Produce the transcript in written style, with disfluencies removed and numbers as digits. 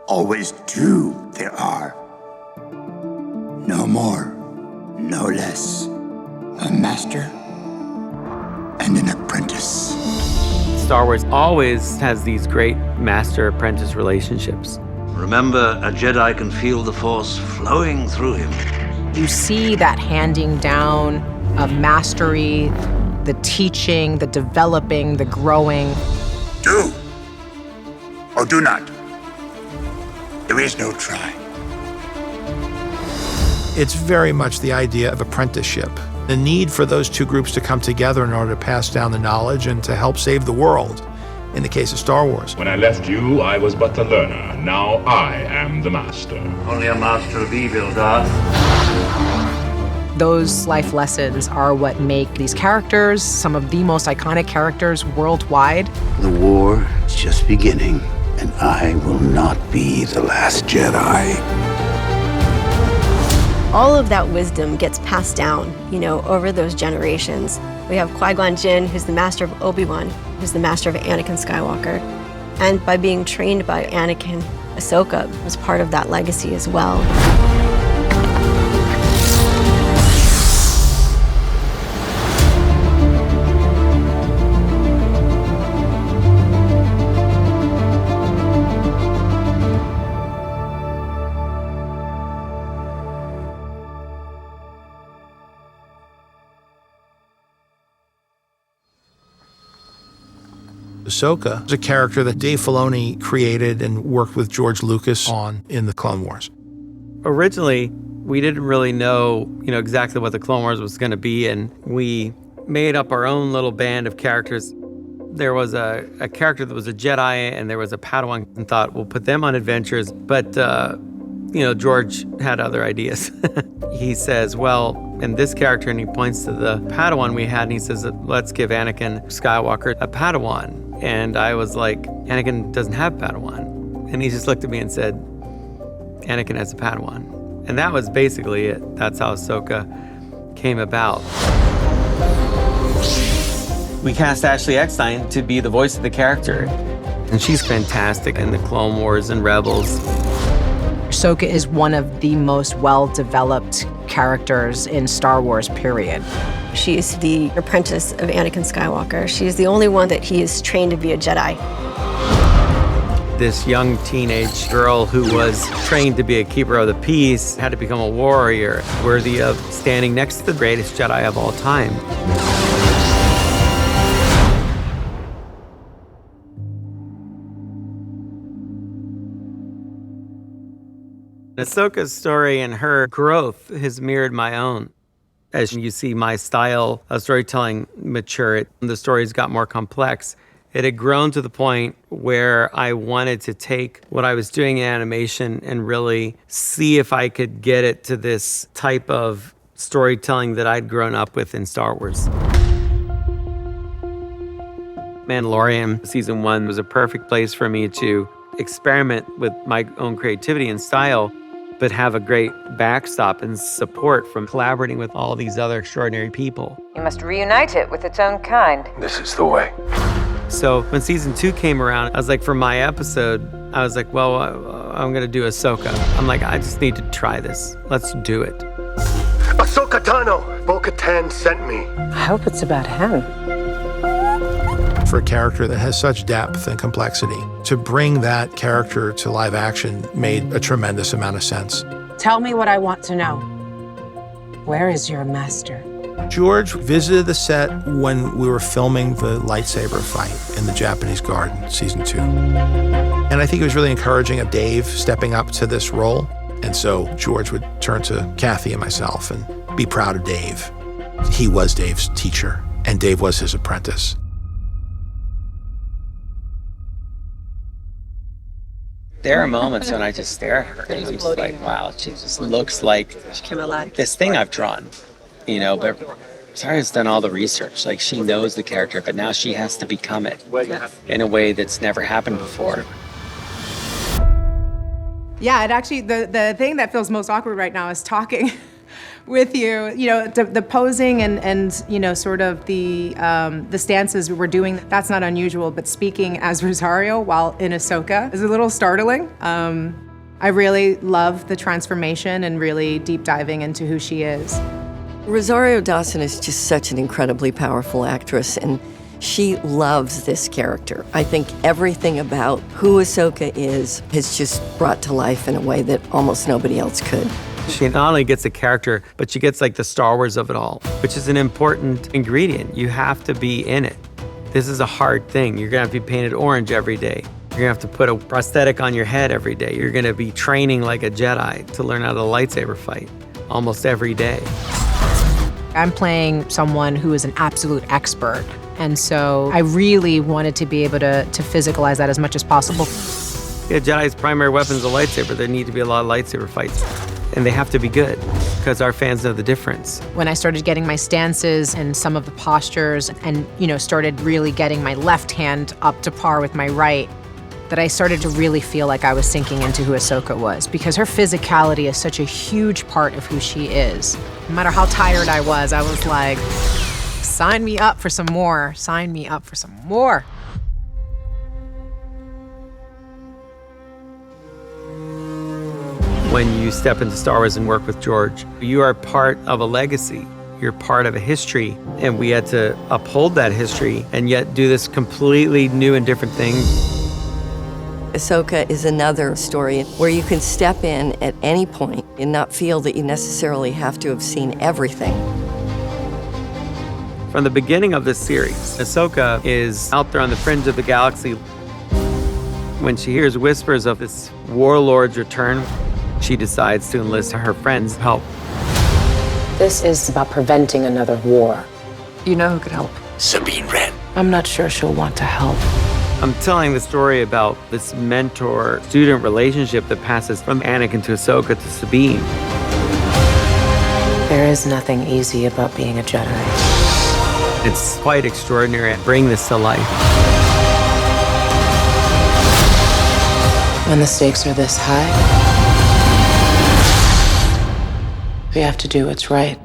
Always two there are. No more, no less. A master and an apprentice. Star Wars always has these great master-apprentice relationships. Remember, a Jedi can feel the Force flowing through him. You see that handing down of mastery, the teaching, the developing, the growing. Do or do not. There is no try. It's very much the idea of apprenticeship. The need for those two groups to come together in order to pass down the knowledge and to help save the world, in the case of Star Wars. When I left you, I was but a learner. Now I am the master. Only a master of evil, Darth. Those life lessons are what make these characters some of the most iconic characters worldwide. The war is just beginning, and I will not be the last Jedi. All of that wisdom gets passed down, over those generations. We have Qui-Gon Jinn, who's the master of Obi-Wan, who's the master of Anakin Skywalker. And by being trained by Anakin, Ahsoka was part of that legacy as well. Ahsoka is a character that Dave Filoni created and worked with George Lucas on in the Clone Wars. Originally, we didn't really know, exactly what the Clone Wars was going to be, and we made up our own little band of characters. There was a character that was a Jedi, and there was a Padawan, and thought, we'll put them on adventures. But, George had other ideas. He says, well, and this character, and he points to the Padawan we had, and he says, let's give Anakin Skywalker a Padawan. And I was like, Anakin doesn't have Padawan. And he just looked at me and said, Anakin has a Padawan. And that was basically it. That's how Ahsoka came about. We cast Ashley Eckstein to be the voice of the character. And she's fantastic in the Clone Wars and Rebels. Ahsoka is one of the most well-developed characters in Star Wars, period. She's the apprentice of Anakin Skywalker. She's the only one that he is trained to be a Jedi. This young teenage girl who was trained to be a keeper of the peace had to become a warrior worthy of standing next to the greatest Jedi of all time. Ahsoka's story and her growth has mirrored my own. As you see my style of storytelling mature, the stories got more complex. It had grown to the point where I wanted to take what I was doing in animation and really see if I could get it to this type of storytelling that I'd grown up with in Star Wars. Mandalorian Season 1 was a perfect place for me to experiment with my own creativity and style, but have a great backstop and support from collaborating with all these other extraordinary people. You must reunite it with its own kind. This is the way. So when Season 2 came around, I was like, for my episode, I was like, well, I'm gonna do Ahsoka. I'm like, I just need to try this. Let's do it. Ahsoka Tano, Bo-Katan sent me. I hope it's about him. For a character that has such depth and complexity, to bring that character to live action made a tremendous amount of sense. Tell me what I want to know. Where is your master? George visited the set when we were filming the lightsaber fight in the Japanese garden, Season 2. And I think it was really encouraging of Dave stepping up to this role. And so George would turn to Kathy and myself and be proud of Dave. He was Dave's teacher, and Dave was his apprentice. There are moments when I just stare at her and I'm just like, wow, she just looks like this thing I've drawn, but Sarah's done all the research. Like, she knows the character, but now she has to become it in a way that's never happened before. Yeah, it actually, the thing that feels most awkward right now is talking with you. You know, the posing and sort of the stances we're doing, that's not unusual, but speaking as Rosario while in Ahsoka is a little startling. I really love the transformation and really deep diving into who she is. Rosario Dawson is just such an incredibly powerful actress, and she loves this character. I think everything about who Ahsoka is just brought to life in a way that almost nobody else could. She not only gets a character, but she gets like the Star Wars of it all, which is an important ingredient. You have to be in it. This is a hard thing. You're gonna have to be painted orange every day. You're gonna have to put a prosthetic on your head every day. You're gonna be training like a Jedi to learn how to lightsaber fight almost every day. I'm playing someone who is an absolute expert. And so I really wanted to be able to physicalize that as much as possible. Yeah, Jedi's primary weapon is a lightsaber. There need to be a lot of lightsaber fights. And they have to be good because our fans know the difference. When I started getting my stances and some of the postures and, started really getting my left hand up to par with my right, that I started to really feel like I was sinking into who Ahsoka was, because her physicality is such a huge part of who she is. No matter how tired I was like, sign me up for some more. Sign me up for some more. When you step into Star Wars and work with George, you are part of a legacy. You're part of a history. And we had to uphold that history and yet do this completely new and different thing. Ahsoka is another story where you can step in at any point and not feel that you necessarily have to have seen everything. From the beginning of this series, Ahsoka is out there on the fringe of the galaxy. When she hears whispers of this warlord's return, she decides to enlist her friends' help. This is about preventing another war. You know who could help? Sabine Wren. I'm not sure she'll want to help. I'm telling the story about this mentor-student relationship that passes from Anakin to Ahsoka to Sabine. There is nothing easy about being a Jedi. It's quite extraordinary to bring this to life. When the stakes are this high, we have to do what's right.